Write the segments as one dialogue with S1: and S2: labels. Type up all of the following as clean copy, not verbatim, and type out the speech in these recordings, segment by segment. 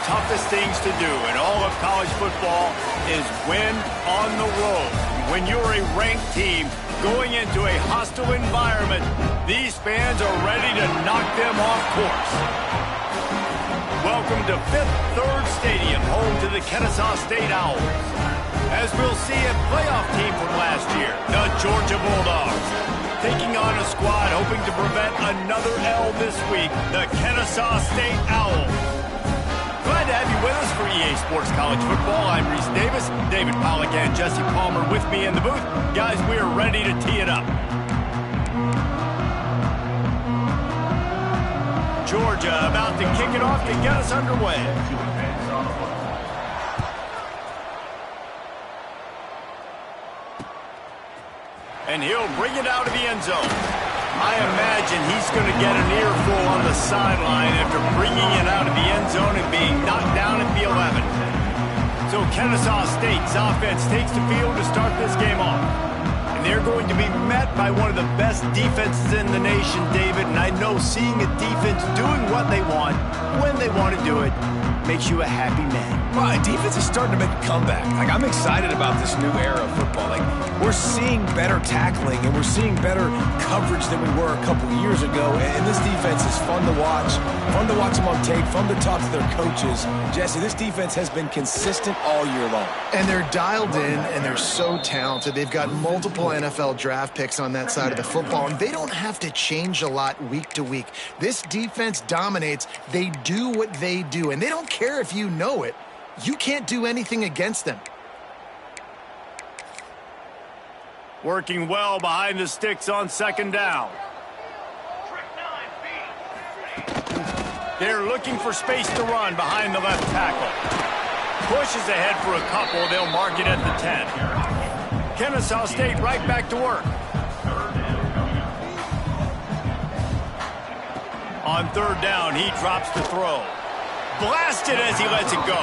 S1: toughest things to do in all of college football is win on the road. When you're a ranked team going into a hostile environment, these fans are ready to knock them off course. Welcome to Fifth Third Stadium, home to the Kennesaw State Owls. As we'll see a playoff team from last year, the Georgia Bulldogs, taking on a squad hoping to prevent another L this week, the Kennesaw State Owls. Glad to have you with us for EA Sports College Football. I'm Reese Davis, David Pollack and Jesse Palmer with me in the booth. Guys, we are ready to tee it up. Georgia about to kick it off to get us underway. And he'll bring it out of the end zone. I imagine he's going to get an earful on the sideline after bringing it out of the end zone and being knocked down at the 11. So Kennesaw State's offense takes the field to start this game off. And they're going to be met by one of the best defenses in the nation, David. And I know seeing a defense doing what they want, when they want to do it, makes you a happy man.
S2: Well, defense is starting to make a comeback. Like, I'm excited about this new era of football. Like, we're seeing better tackling and we're seeing better coverage than we were a couple years ago. And this defense is fun to watch them on tape, fun to talk to their coaches. Jesse, this defense has been consistent all year long.
S3: And they're dialed in and they're so talented. They've got multiple NFL draft picks on that side of the football, and they don't have to change a lot week to week. This defense dominates. They do what they do, and they don't care if you know it. You can't do anything against them.
S1: Working well behind the sticks on second down. They're looking for space to run behind the left tackle. Pushes ahead for a couple. They'll mark it at the 10. Kennesaw State right back to work. On third down, he drops the throw. Blasted as he lets it go.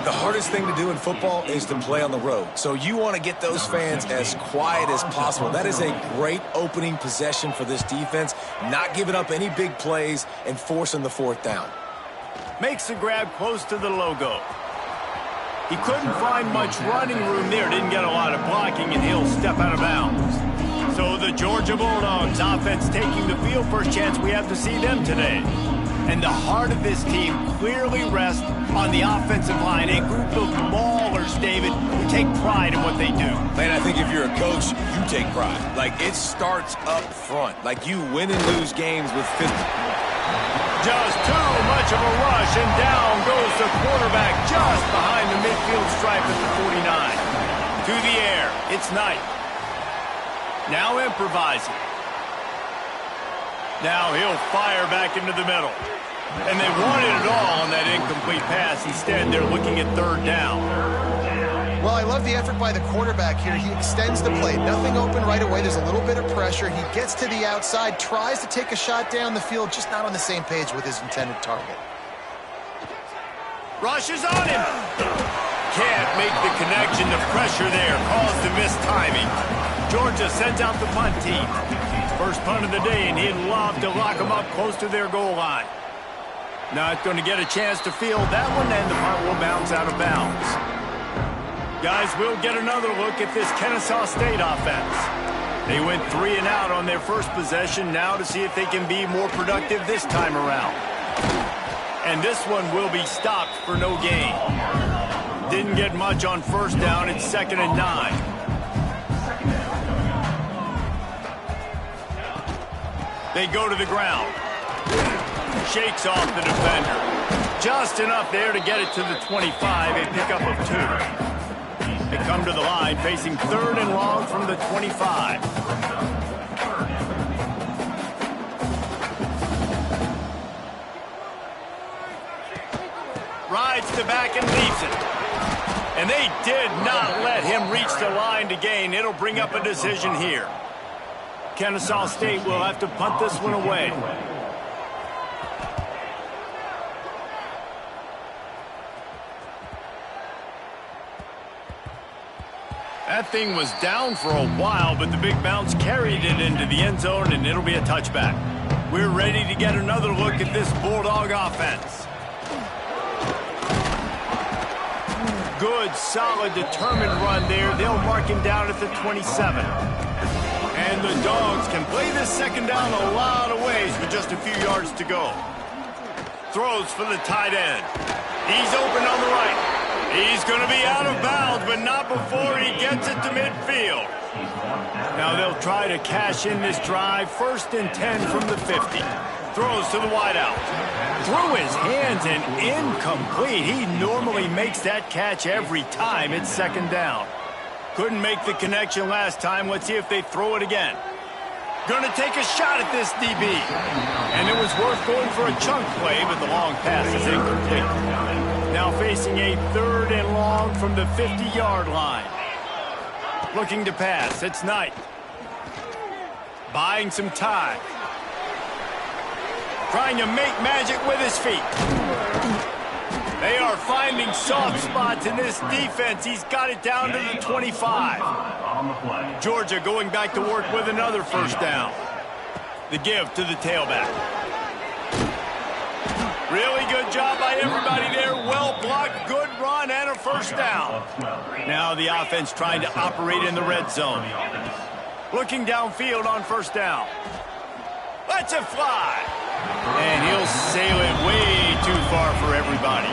S2: The hardest thing to do in football is to play on the road. So you want to get those fans as quiet as possible. That is a great opening possession for this defense, not giving up any big plays and forcing the fourth down.
S1: Makes the grab close to the logo. He couldn't find much running room there, didn't get a lot of blocking, and he'll step out of bounds. So the Georgia Bulldogs offense taking the field. First chance we have to see them today. And the heart of this team clearly rests on the offensive line. A group of maulers, David, who take pride in what they do.
S2: Man, I think if you're a coach, you take pride. Like, it starts up front. Like, you win and lose games with 50.
S1: Just too much of a rush, and down goes the quarterback just behind the midfield stripe at the 49. To the air, it's Knight. Now improvising. Now he'll fire back into the middle. And they wanted it all on that incomplete pass. Instead, they're looking at third down.
S3: Well, I love the effort by the quarterback here. He extends the play. Nothing open right away. There's a little bit of pressure. He gets to the outside, tries to take a shot down the field, just not on the same page with his intended target.
S1: Rushes on him. Can't make the connection. The pressure there caused the missed timing. Georgia sends out the punt team. First punt of the day, and he'd love to lock them up close to their goal line. Not going to get a chance to field that one, and the punt will bounce out of bounds. Guys, we'll get another look at this Kennesaw State offense. They went 3 and out on their first possession, now to see if they can be more productive this time around. And this one will be stopped for no gain. Didn't get much on first down. It's 2nd and 9. They go to the ground. Shakes off the defender. Just enough there to get it to the 25, a pickup of 2. They come to the line, facing 3rd and long from the 25. Rides to back and leaves it. And they did not let him reach the line to gain. It'll bring up a decision here. Kennesaw State will have to punt this one away. That thing was down for a while, but the big bounce carried it into the end zone, and it'll be a touchback. We're ready to get another look at this Bulldog offense. good, solid, determined run there. They'll mark him down at the 27. And the Dogs can play this second down a lot of ways with just a few yards to go. Throws for the tight end. He's open on the right. He's going to be out of bounds, but not before he gets it to midfield. Now they'll try to cash in this drive. 1st and 10 from the 50. Throws to the wideout. Through his hands and incomplete. He normally makes that catch every time it's second down. Couldn't make the connection last time. Let's see if they throw it again. Gonna take a shot at this DB. And it was worth going for a chunk play, but the long pass is incomplete. Now facing a 3rd and long from the 50-yard line. Looking to pass. It's Knight. Buying some time. Trying to make magic with his feet. They are finding soft spots in this defense. He's got it down to the 25. Georgia going back to work with another 1st down. The give to the tailback. Really good job by everybody there. Well blocked, good run, and a 1st down. Now the offense trying to operate in the red zone. Looking downfield on 1st down. Lets it fly. And he'll sail it way too far for everybody.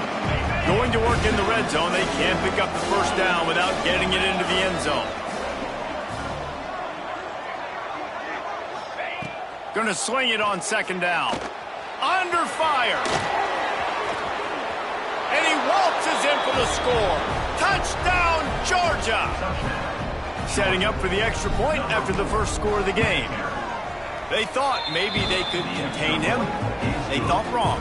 S1: Going to work in the red zone, they can't pick up the 1st down without getting it into the end zone. Gonna sling it on 2nd down. Under fire. And he waltzes in for the score. Touchdown, Georgia. Setting up for the extra point after the first score of the game. They thought maybe they could contain him. They thought wrong.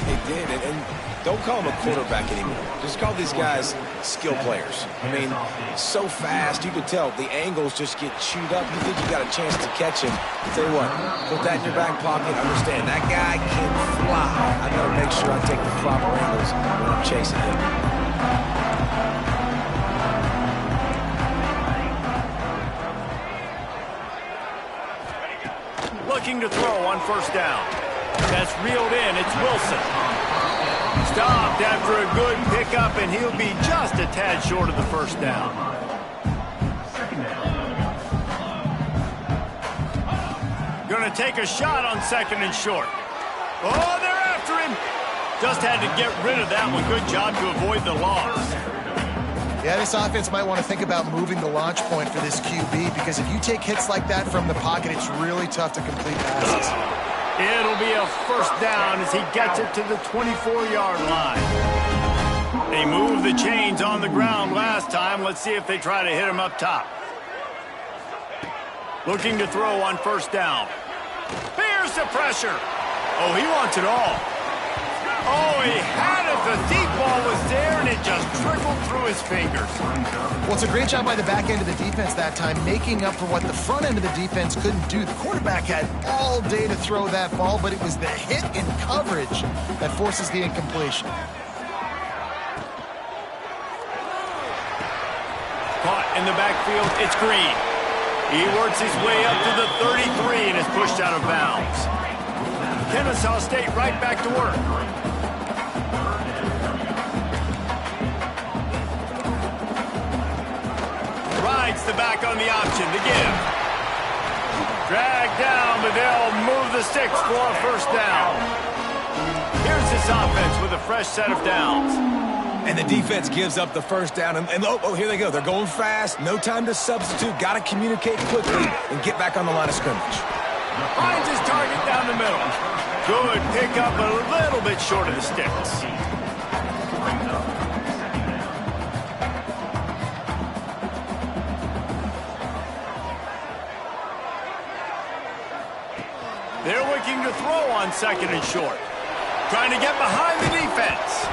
S2: They did, and don't call him a quarterback anymore. Just call these guys skill players. I mean, so fast, you could tell the angles just get chewed up. You think you got a chance to catch him. I'll tell you what, put that in your back pocket. Understand, that guy can fly. I got to make sure I take the proper angles when I'm chasing him.
S1: Looking to throw on 1st down. That's reeled in. It's Wilson. Stopped after a good pickup, and he'll be just a tad short of the 1st down. Gonna take a shot on 2nd and short. Oh, they're after him. Just had to get rid of that one. Good job to avoid the loss.
S3: Yeah, this offense might want to think about moving the launch point for this QB, because if you take hits like that from the pocket, it's really tough to complete passes.
S1: It'll be a 1st down as he gets it to the 24-yard line. They moved the chains on the ground last time. Let's see if they try to hit him up top. Looking to throw on 1st down. Here's the pressure. Oh, he wants it all. Oh, he had it. The deep ball was there, and it just trickled through his fingers.
S3: Well, it's a great job by the back end of the defense that time, making up for what the front end of the defense couldn't do. The quarterback had all day to throw that ball, but it was the hit in coverage that forces the incompletion.
S1: Caught in the backfield, it's Green. He works his way up to the 33 and is pushed out of bounds. Kennesaw State right back to work. Rides the back on the option to give. Dragged down, but they'll move the sticks for a 1st down. Here's this offense with a fresh set of downs.
S2: And the defense gives up the 1st down. And oh, here they go. They're going fast. No time to substitute. Got to communicate quickly and get back on the line of scrimmage.
S1: Finds his target down the middle. Good pickup, a little bit short of the sticks. They're looking to throw on 2nd and short. Trying to get behind the defense.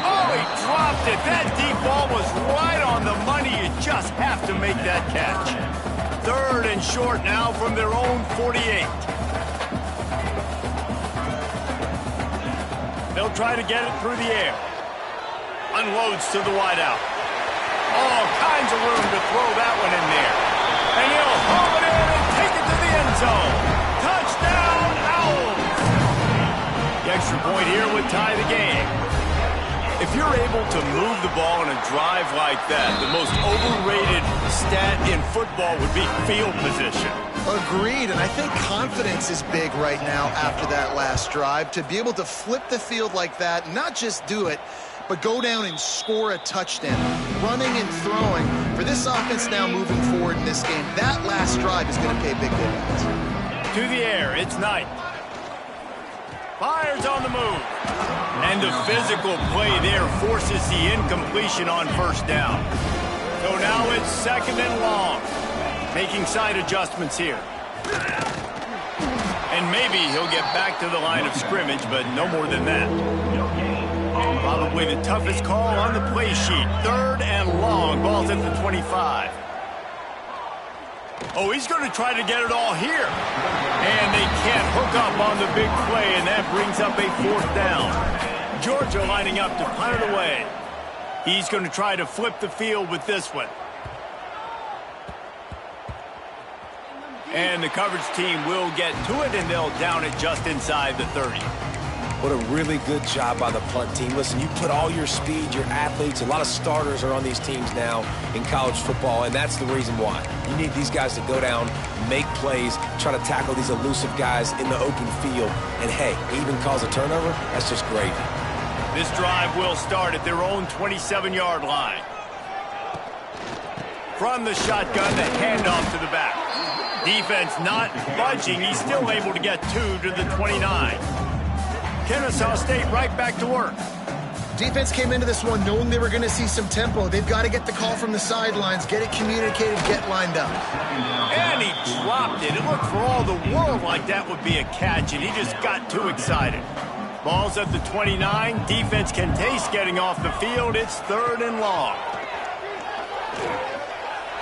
S1: Oh, he dropped it. That deep ball was right on the money. You just have to make that catch. 3rd and short now from their own 48. They'll try to get it through the air. Unloads to the wideout. All kinds of room to throw that one in there. And he'll haul it in and take it to the end zone. Touchdown, Owls! The extra point here would tie the game. If you're able to move the ball in a drive like that, the most overrated stat in football would be field position.
S3: Agreed, and I think confidence is big right now after that last drive. To be able to flip the field like that, not just do it, but go down and score a touchdown. Running and throwing, for this offense now moving forward in this game, that last drive is going to pay big dividends.
S1: To the air, it's Knight. Fires on the move. And the physical play there forces the incompletion on first down. So now it's 2nd and long. Making side adjustments here. And maybe he'll get back to the line of scrimmage, but no more than that. Probably the toughest call on the play sheet. 3rd and long. Ball's at the 25. Oh, he's going to try to get it all here. And they can't hook up on the big play, and that brings up a 4th down. Georgia lining up to punt it away. He's going to try to flip the field with this one. And the coverage team will get to it, and they'll down it just inside the 30.
S2: What a really good job by the punt team. Listen, you put all your speed, your athletes, a lot of starters are on these teams now in college football, and that's the reason why. You need these guys to go down, make plays, try to tackle these elusive guys in the open field, and hey, even cause a turnover, that's just great.
S1: This drive will start at their own 27-yard line. From the shotgun, the handoff to the back. Defense not budging. He's still able to get 2 to the 29. Kennesaw State right back to work.
S3: Defense came into this one knowing they were going to see some tempo. They've got to get the call from the sidelines, get it communicated, get lined up.
S1: And he dropped it. It looked for all the world like that would be a catch, and he just got too excited. Ball's at the 29. Defense can taste getting off the field. It's 3rd and long.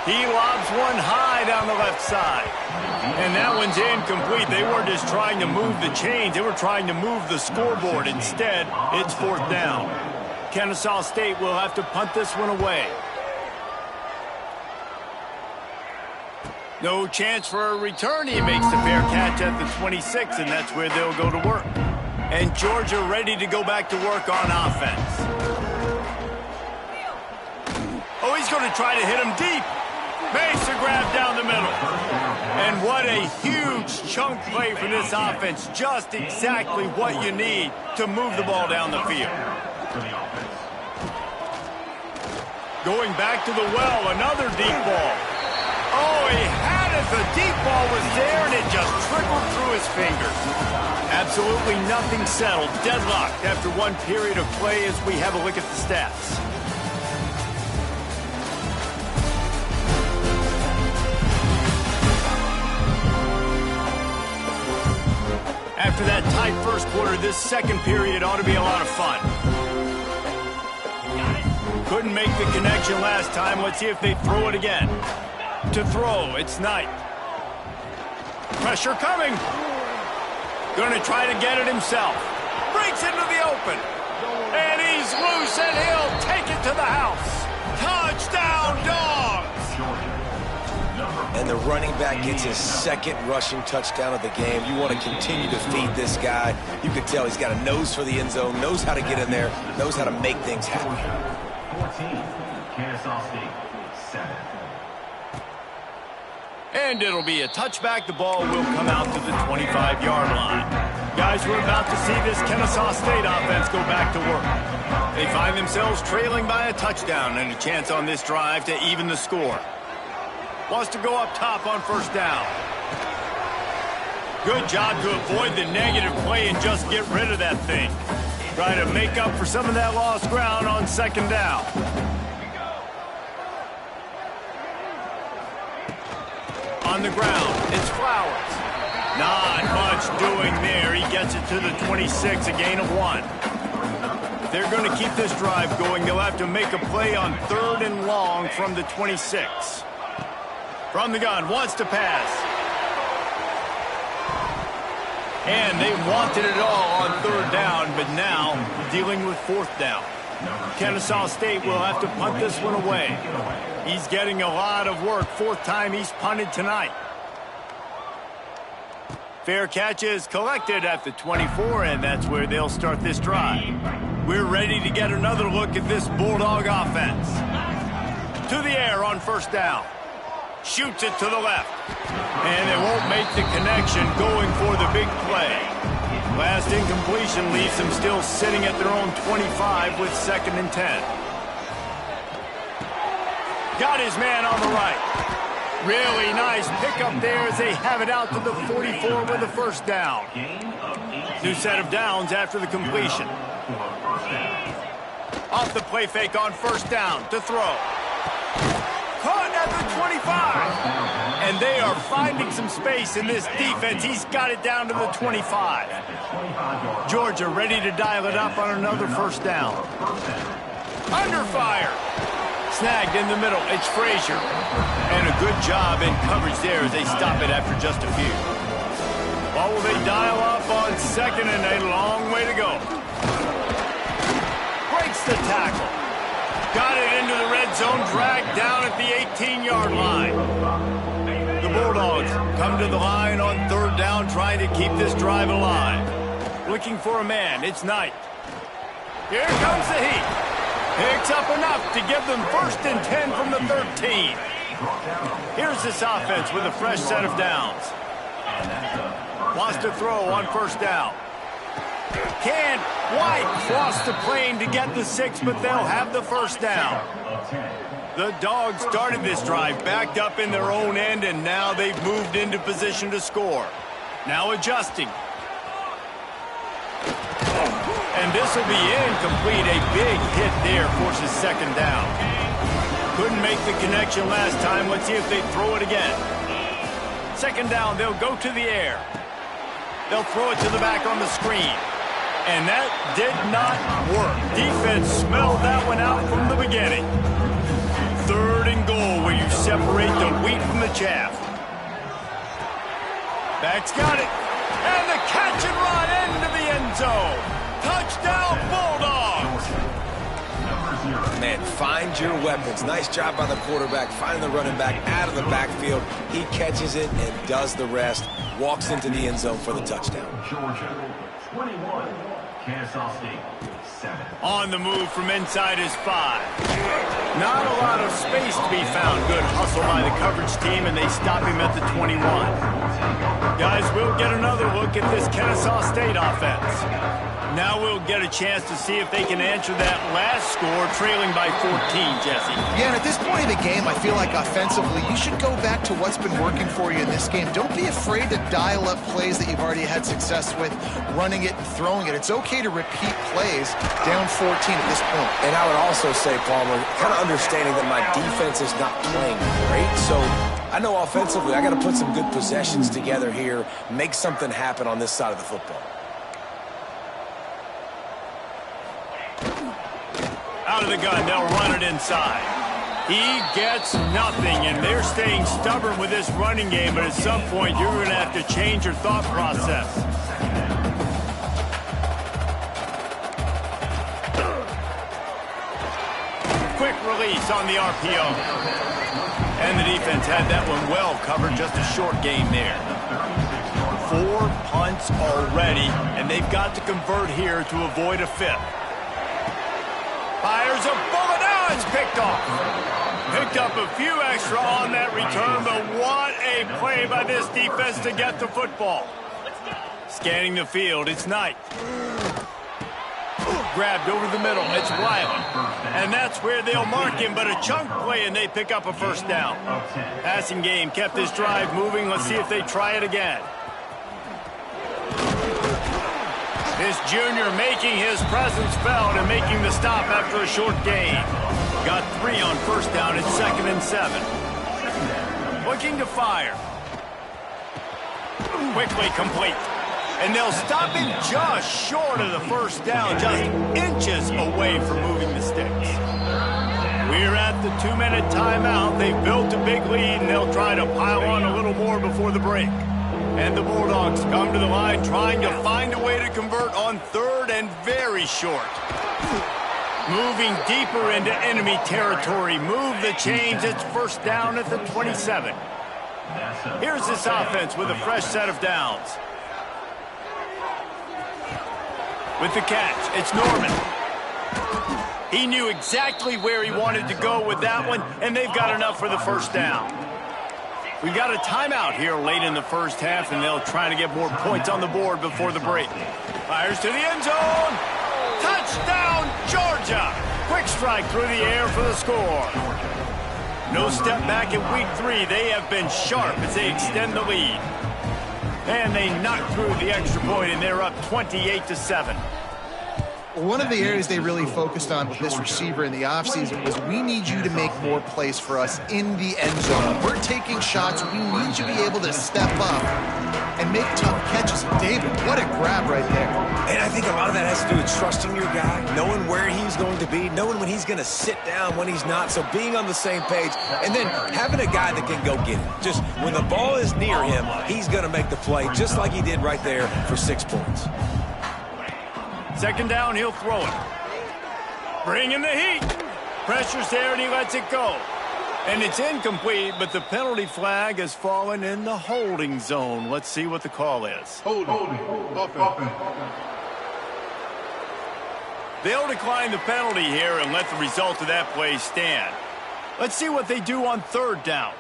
S1: He lobs one high down the left side. And that one's incomplete. They weren't just trying to move the chains. They were trying to move the scoreboard. Instead, it's 4th down. Kennesaw State will have to punt this one away. No chance for a return. He makes the fair catch at the 26, and that's where they'll go to work. And Georgia ready to go back to work on offense. Oh, he's going to try to hit him deep. Makes a grab down the middle. And what a huge chunk play for this offense. Just exactly what you need to move the ball down the field. Going back to the well, another deep ball. Oh, he had it. The deep ball was there, and it just trickled through his fingers. Absolutely nothing settled. Deadlocked after one period of play as we have a look at the stats. After that tight first quarter, this second period ought to be a lot of fun. Couldn't make the connection last time. Let's see if they throw it again. To throw, it's Knight. Pressure coming. Going to try to get it himself. Breaks into the open. And he's loose, and he'll take it to the house. Touchdown, Dogs!
S2: And the running back gets his 2nd rushing touchdown of the game. You want to continue to feed this guy. You can tell he's got a nose for the end zone, knows how to get in there, knows how to make things happen.
S4: 14, Kennesaw State, 7.
S1: And it'll be a touchback. The ball will come out to the 25-yard line. Guys, we're about to see this Kennesaw State offense go back to work. They find themselves trailing by a touchdown and a chance on this drive to even the score. Wants to go up top on first down. Good job to avoid the negative play and just get rid of that thing. Try to make up for some of that lost ground on 2nd down. On the ground, it's Flowers. Not much doing there. He gets it to the 26, a gain of 1. If they're going to keep this drive going, they'll have to make a play on 3rd and long from the 26. From the gun, wants to pass. And they wanted it all on 3rd down, but now dealing with 4th down. Kennesaw State will have to punt this one away. He's getting a lot of work. 4th time he's punted tonight. Fair catch is collected at the 24, and that's where they'll start this drive. We're ready to get another look at this Bulldog offense. To the air on first down. Shoots it to the left. And they won't make the connection going for the big play. Last incompletion leaves them still sitting at their own 25 with 2nd and 10. Got his man on the right. Really nice pickup there as they have it out to the 44 with the first down. New set of downs after the completion. Off the play fake on first down to throw. Caught at the 25. And they are finding some space in this defense. He's got it down to the 25. Georgia ready to dial it up on another first down. Under fire. Snagged in the middle. It's Frazier. And a good job in coverage there as they stop it after just a few. Well, will they dial up on 2nd and a long way to go. Breaks the tackle. Got it into the red zone, dragged down at the 18-yard line. The Bulldogs come to the line on 3rd down, trying to keep this drive alive. Looking for a man. It's Knight. Here comes the heat. Picks up enough to give them 1st and 10 from the 13. Here's this offense with a fresh set of downs. Wants to throw on first down. Can't quite cross the plane to get the 6, but they'll have the first down. The Dogs started this drive backed up in their own end, and now they've moved into position to score. Now adjusting. And this will be incomplete. A big hit there forces 2nd down. Couldn't make the connection last time. Let's see if they throw it again. 2nd down, they'll go to the air. They'll throw it to the back on the screen. And that did not work. Defense smelled that one out from the beginning. 3rd and goal where you separate the wheat from the chaff. Back's got it. And the catch and run into the end zone. Touchdown, Bulldogs!
S2: Man, find your weapons. Nice job by the quarterback, finding the running back out of the backfield. He catches it and does the rest. Walks into the end zone for the touchdown.
S4: Georgia, 21. Kennesaw State, 7.
S1: On the move from inside is 5. Not a lot of space to be found. Good hustle by the coverage team, and they stop him at the 21. Guys, we'll get another look at this Kennesaw State offense. Now we'll get a chance to see if they can answer that last score, trailing by 14, Jesse.
S3: Yeah, and at this point of the game, I feel like offensively, you should go back to what's been working for you in this game. Don't be afraid to dial up plays that you've already had success with, running it and throwing it. It's okay to repeat plays down 14 at this point.
S2: And I would also say, Palmer, kind of understanding that my defense is not playing great, so I know offensively I got to put some good possessions together here, make something happen on this side of the football.
S1: Out of the gun, they'll run it inside. He gets nothing, and they're staying stubborn with this running game, but at some point you're going to have to change your thought process. Quick release on the RPO. And the defense had that one well covered, just a short game there. 4 punts already, and they've got to convert here to avoid a 5th. Fires a bullet. Now it's picked off. Picked up a few extra on that return, but what a play by this defense to get the football. Scanning the field, it's Knight. Grabbed over the middle, it's Wiley. And that's where they'll mark him, but a chunk play and they pick up a first down. Passing game kept this drive moving. Let's see if they try it again. This junior making his presence felt and making the stop after a short gain. Got 3 on first down. It's 2nd and 7. Looking to fire. Quickly complete. And they'll stop him just short of the first down, just inches away from moving the sticks. We're at the 2-minute timeout. They've built a big lead, and they'll try to pile on a little more before the break. And the Bulldogs come to the line trying to find a way to convert on 3rd and very short. Moving deeper into enemy territory. Move the chains. It's first down at the 27. Here's this offense with a fresh set of downs. With the catch, it's Norman. He knew exactly where he wanted to go with that one, and they've got enough for the first down. We've got a timeout here late in the first half, and they'll try to get more points on the board before the break. Fires to the end zone. Touchdown, Georgia! Quick strike through the air for the score. No step back in week 3. They have been sharp as they extend the lead. And they knock through the extra point, and they're up 28-7.
S3: One of the areas they really focused on with this receiver in the offseason was we need you to make more plays for us in the end zone. We're taking shots. We need you to be able to step up and make tough catches. David, what a grab right there.
S2: And I think a lot of that has to do with trusting your guy, knowing where he's going to be, knowing when he's going to sit down, when he's not. So being on the same page, and then having a guy that can go get it. Just when the ball is near him, he's going to make the play, just like he did right there for 6 points.
S1: Second down, he'll throw it. Bringing the heat. Pressure's there, and he lets it go. And it's incomplete, but the penalty flag has fallen in the holding zone. Let's see what the call is.
S5: Holding.
S1: They'll decline the penalty here and let the result of that play stand. Let's see what they do on third down.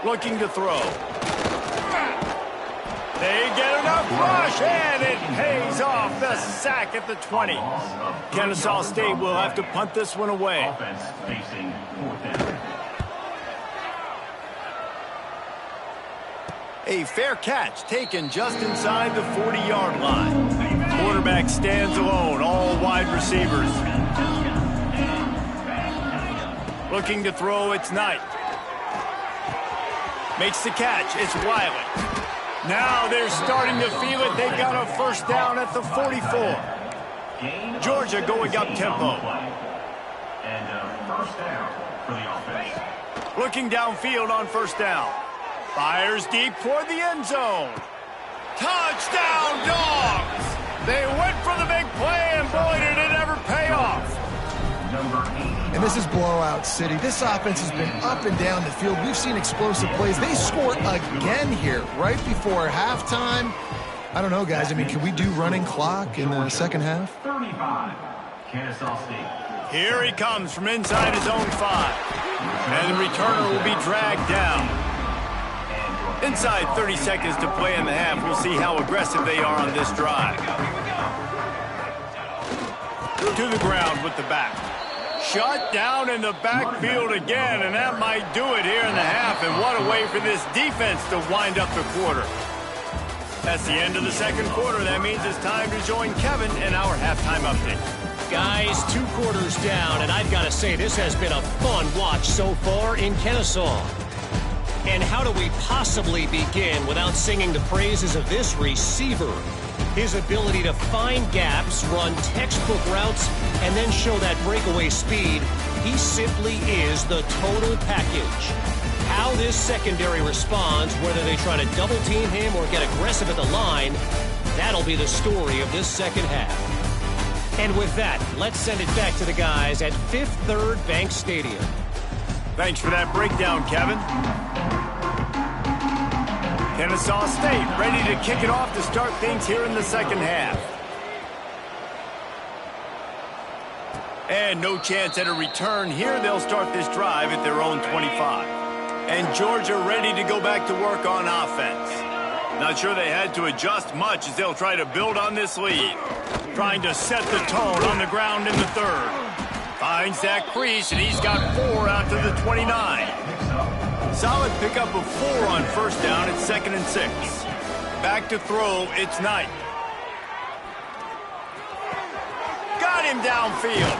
S1: Looking to throw. They get enough rush, and it pays off. The sack at the 20. Kennesaw State will have to punt this one away.
S4: Offense facing 4th down.
S1: A fair catch taken just inside the 40-yard line. Quarterback stands alone, all wide receivers. Looking to throw, it's Knight. Makes the catch, it's Wiley. Now they're starting to feel it. They've got a first down at the 44. Georgia going up tempo.
S4: And first down for the offense.
S1: Looking downfield on first down. Fires deep toward the end zone. Touchdown, Dogs! They went for the big play, and boy, did it ever pay off.
S3: And this is blowout city. This offense has been up and down the field. We've seen explosive plays. They scored again here right before halftime. I don't know, guys. I mean, can we do running clock in the second half?
S4: 35, Kennesaw State.
S1: Here he comes from inside his own 5. And the returner will be dragged down. Inside 30 seconds to play in the half. We'll see how aggressive they are on this drive. To the ground with the back. Shut down in the backfield again, and that might do it here in the half. And what a way for this defense to wind up the quarter. That's the end of the second quarter. That means it's time to join Kevin in our halftime update.
S6: Guys, 2 quarters down, and I've got to say this has been a fun watch so far in Kennesaw. And how do we possibly begin without singing the praises of this receiver? His ability to find gaps, run textbook routes, and then show that breakaway speed. He simply is the total package. How this secondary responds, whether they try to double-team him or get aggressive at the line, that'll be the story of this second half. And with that, let's send it back to the guys at Fifth Third Bank Stadium.
S1: Thanks for that breakdown, Kevin. Kennesaw State ready to kick it off to start things here in the second half. And no chance at a return here. They'll start this drive at their own 25. And Georgia ready to go back to work on offense. Not sure they had to adjust much as they'll try to build on this lead. Trying to set the tone on the ground in the third. Finds that crease, and he's got 4 out to the 29. Solid pickup of 4 on first down. It's 2nd and 6. Back to throw, it's Knight. Got him downfield.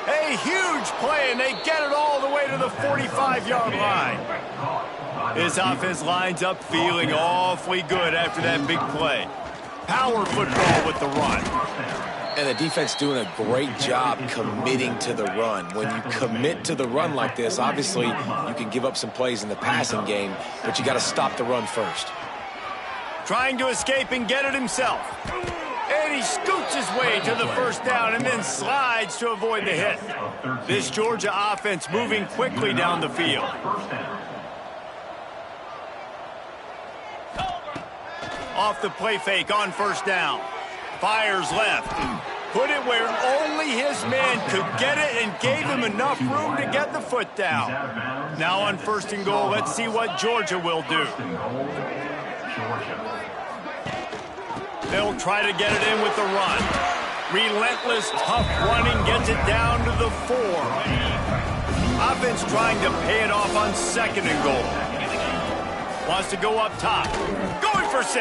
S1: A huge play, and they get it all the way to the 45-yard line. His offense lines up feeling awfully good after that big play. Power football with the run.
S2: And the defense doing a great job committing to the run. When you commit to the run like this, obviously you can give up some plays in the passing game, but you got to stop the run first.
S1: Trying to escape and get it himself. And he scoots his way to the first down and then slides to avoid the hit. This Georgia offense moving quickly down the field. Off the play fake on first down. Fires left. Put it where only his man could get it and gave him enough room to get the foot down. Now on first and goal, let's see what Georgia will do. They'll try to get it in with the run. Relentless, tough running gets it down to the 4. Offense trying to pay it off on second and goal. Wants to go up top. Going for 6.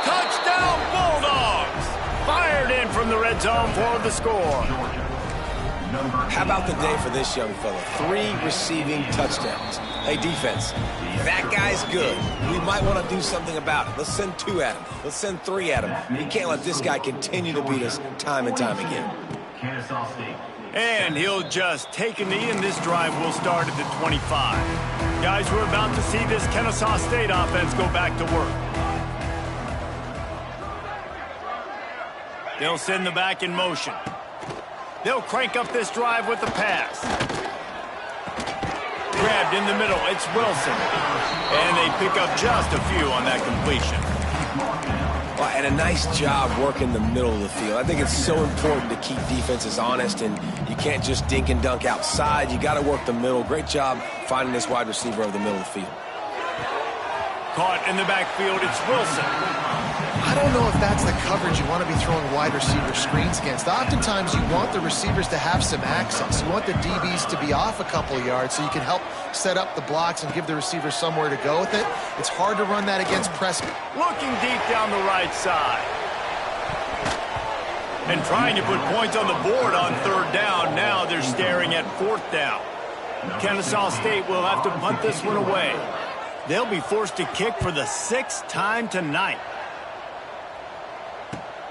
S1: Touchdown Bulldogs! Fired in from the red zone for the score.
S2: How about the day for this young fella? 3 receiving touchdowns. Hey, defense, that guy's good. We might want to do something about it. Let's send 2 at him. Let's send 3 at him. We can't let this guy continue to beat us time and time again.
S1: And he'll just take a knee, and this drive will start at the 25. Guys, we're about to see this Kennesaw State offense go back to work. They'll send the back in motion. They'll crank up this drive with the pass. Grabbed in the middle, it's Wilson. And they pick up just a few on that completion.
S2: Well, and a nice job working the middle of the field. I think it's so important to keep defenses honest, and you can't just dink and dunk outside. You got to work the middle. Great job finding this wide receiver over the middle of the field.
S1: Caught in the backfield, it's Wilson.
S3: I don't know if that's the coverage you want to be throwing wide receiver screens against. Oftentimes, you want the receivers to have some access. You want the DBs to be off a couple of yards so you can help set up the blocks and give the receiver somewhere to go with it. It's hard to run that against press.
S1: Looking deep down the right side. And trying to put points on the board on third down. Now they're staring at fourth down. Kennesaw State will have to punt this one away. They'll be forced to kick for the 6th time tonight.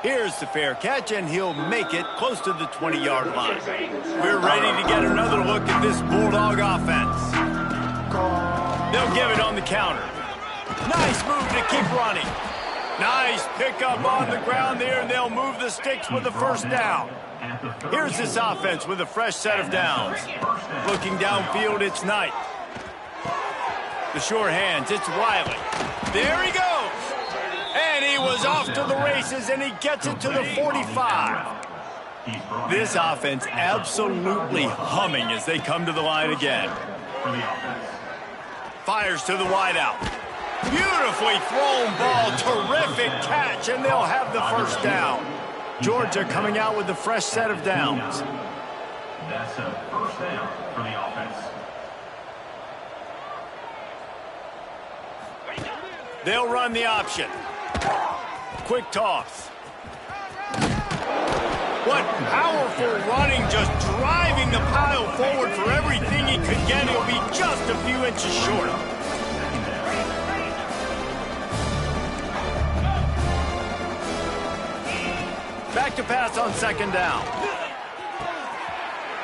S1: Here's the fair catch, and he'll make it close to the 20-yard line. We're ready to get another look at this Bulldog offense. They'll give it on the counter. Nice move to keep running. Nice pickup on the ground there, and they'll move the sticks with the first down. Here's this offense with a fresh set of downs. Looking downfield, it's Knight. The sure hands, it's Wiley. There he goes. And he was off to the races, and he gets it to the 45. This offense absolutely humming as they come to the line again. Fires to the wideout. Beautifully thrown ball, terrific catch, and they'll have the first down. Georgia coming out with a fresh set of downs.
S4: That's a first down for the offense.
S1: They'll run the option. Quick toss. What powerful running, just driving the pile forward for everything he could get. He'll be just a few inches short. Back to pass on second down.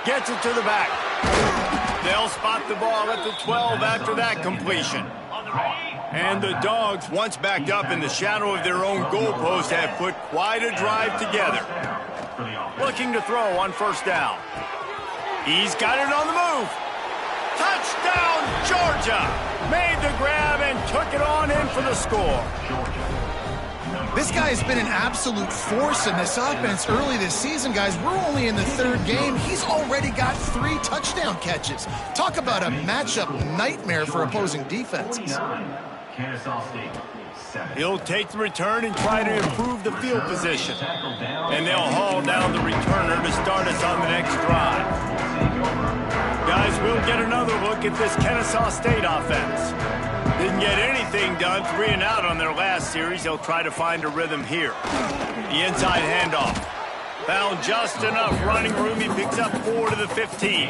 S1: Gets it to the back. They'll spot the ball at the 12 after that completion. And the Dogs, once backed up in the shadow of their own goalpost, have put quite a drive together. Looking to throw on first down. He's got it on the move. Touchdown, Georgia! Made the grab and took it on in for the score.
S3: This guy has been an absolute force in this offense early this season, guys. We're only in the 3rd game. He's already got 3 touchdown catches. Talk about a matchup nightmare for opposing defenses.
S1: He'll take the return and try to improve the field position. And they'll haul down the returner to start us on the next drive. Guys, we'll get another look at this Kennesaw State offense. Didn't get anything done, 3 and out on their last series. They'll try to find a rhythm here. The inside handoff. Found just enough running room. He picks up 4 to the 15.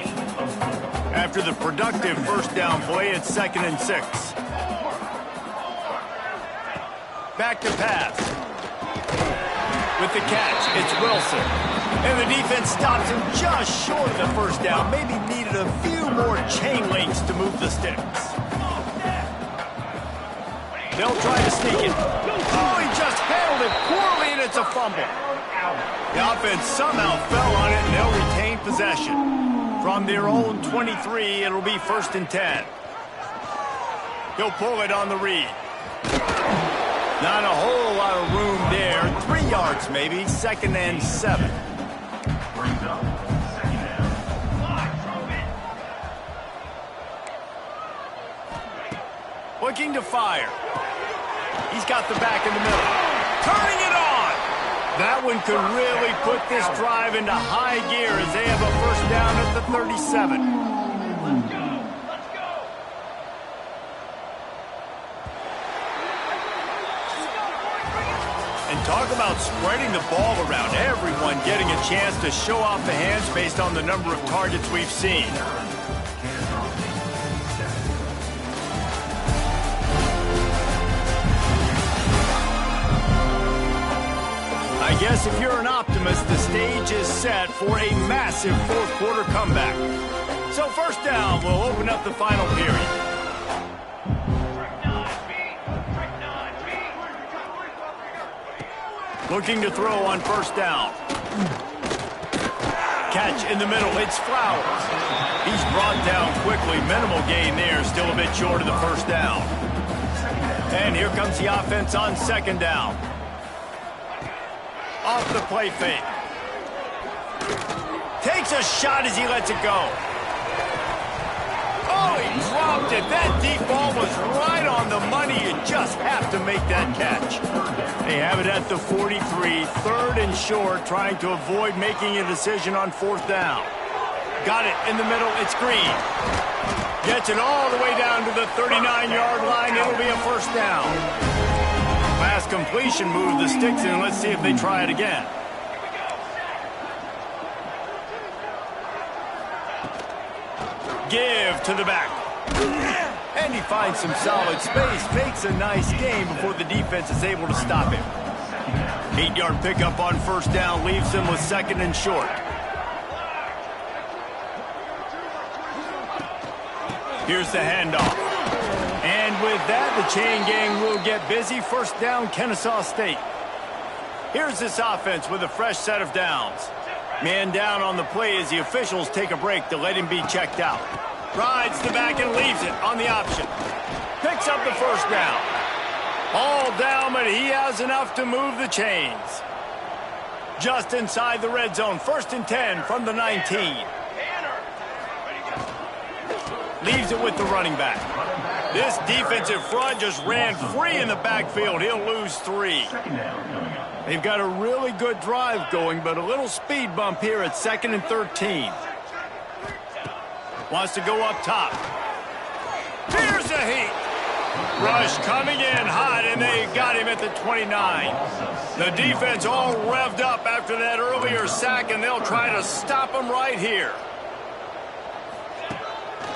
S1: After the productive first down play, it's 2nd and 6. Back to pass. With the catch, it's Wilson. And the defense stops him just short of the first down. Maybe needed a few more chain links to move the sticks. They'll try to sneak it. Oh, he just handled it poorly, and it's a fumble. The offense somehow fell on it, and they'll retain possession. From their own 23, it'll be 1st and 10. He'll pull it on the read. Not a whole lot of room there. 3 yards maybe. 2nd and 7.
S4: Brings up second down.
S1: Looking to fire. He's got the back in the middle. Turning it on. That one could really put this drive into high gear as they have a first down at the 37. And talk about spreading the ball around. Everyone getting a chance to show off the hands based on the number of targets we've seen. I guess if you're an optimist, the stage is set for a massive fourth quarter comeback. So first down, we'll open up the final period. Looking to throw on first down. Catch in the middle, it's Flowers. He's brought down quickly, minimal gain there, still a bit short of the first down. And here comes the offense on second down. Off the play fake. Takes a shot as he lets it go. Oh, he dropped it. That deep ball was right on the money. You just have to make that catch. They have it at the 43, 3rd and short, trying to avoid making a decision on fourth down. Got it in the middle. It's Green. Gets it all the way down to the 39-yard line. It'll be a first down. Last completion moved the sticks in. Let's see if they try it again. Give to the back. And he finds some solid space. Makes a nice game before the defense is able to stop him. 8-yard pickup on first down leaves him with 2nd and short. Here's the handoff. And with that, the chain gang will get busy. First down, Kennesaw State. Here's this offense with a fresh set of downs. Man down on the play as the officials take a break to let him be checked out. Rides the back and leaves it on the option. Picks up the first down. All down, but he has enough to move the chains. Just inside the red zone. 1st and 10 from the 19. Leaves it with the running back. This defensive front just ran free in the backfield. He'll lose 3. They've got a really good drive going, but a little speed bump here at 2nd and 13. Wants to go up top. Here's the heat. Rush coming in hot, and they got him at the 29. The defense all revved up after that earlier sack, and they'll try to stop him right here.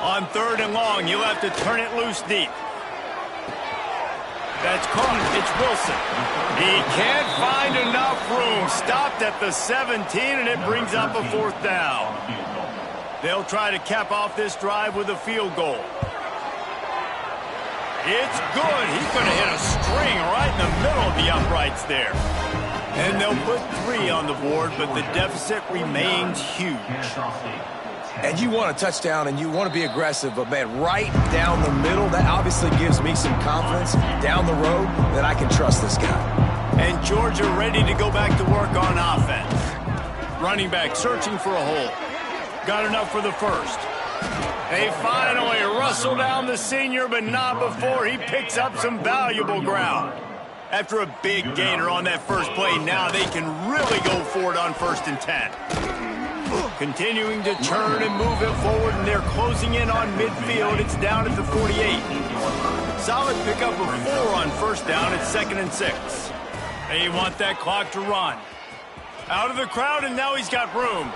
S1: On 3rd and long, you'll have to turn it loose deep. That's caught. It's Wilson. He can't find enough room. Stopped at the 17, and it brings up a 4th down. They'll try to cap off this drive with a field goal. It's good. He could have hit a string right in the middle of the uprights there. And they'll put 3 on the board, but the deficit remains huge.
S2: And you want a touchdown and you want to be aggressive, but, man, right down the middle, that obviously gives me some confidence down the road that I can trust this guy.
S1: And Georgia ready to go back to work on offense. Running back searching for a hole. Got enough for the first. They finally rustle down the senior, but not before he picks up some valuable ground. After a big gainer on that first play, now they can really go for it on 1st and 10. Continuing to turn and move it forward, and they're closing in on midfield. It's down at the 48. Solid pickup of 4 on first down at 2nd and 6. They want that clock to run. Out of the crowd, and now he's got room.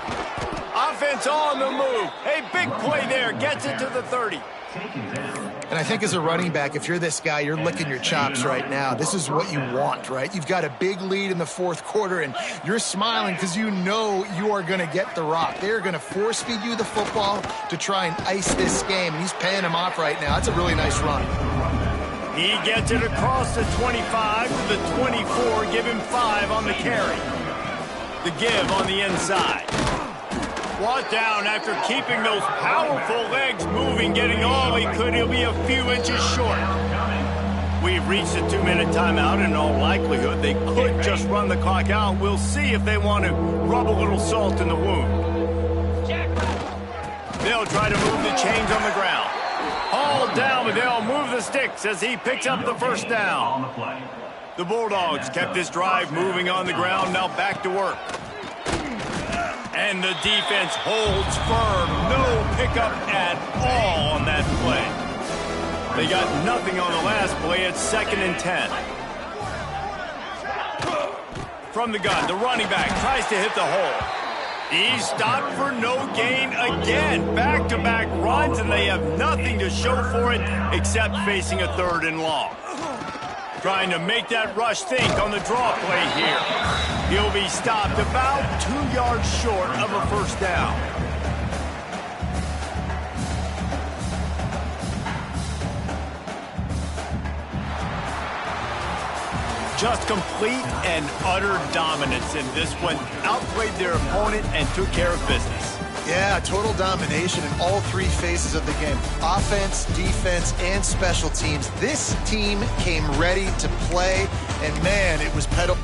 S1: Offense on the move. Hey, big play there. Gets it to the 30.
S3: And I think as a running back, if you're this guy, you're licking your chops right now. This is what you want, right? You've got a big lead in the 4th quarter, and you're smiling because you know you are going to get the rock. They're going to force-feed you the football to try and ice this game, and he's paying him off right now. That's a really nice run.
S1: He gets it across the 25 to the 24. Give him 5 on the carry. The give on the inside. Brought down after keeping those powerful legs moving, getting all he could. He'll be a few inches short. we've reached a 2-minute timeout. In all likelihood, they could just run the clock out. We'll see if they want to rub a little salt in the wound. They'll try to move the chains on the ground. Hauled down, but they'll move the sticks as he picks up the first down. The Bulldogs kept this drive moving on the ground, now back to work. And the defense holds firm. No pickup at all on that play. They got nothing on the last play. It's 2nd and 10. From the gun, the running back tries to hit the hole. He's stopped for no gain again. Back-to-back runs, and they have nothing to show for it except facing a 3rd and long. Trying to make that rush think on the draw play here. He'll be stopped about 2 yards short of a first down. Just complete and utter dominance in this one. Outplayed their opponent and took care of business.
S3: Yeah, total domination in all 3 phases of the game. Offense, defense, and special teams. This team came ready to play, and man, it was pedal.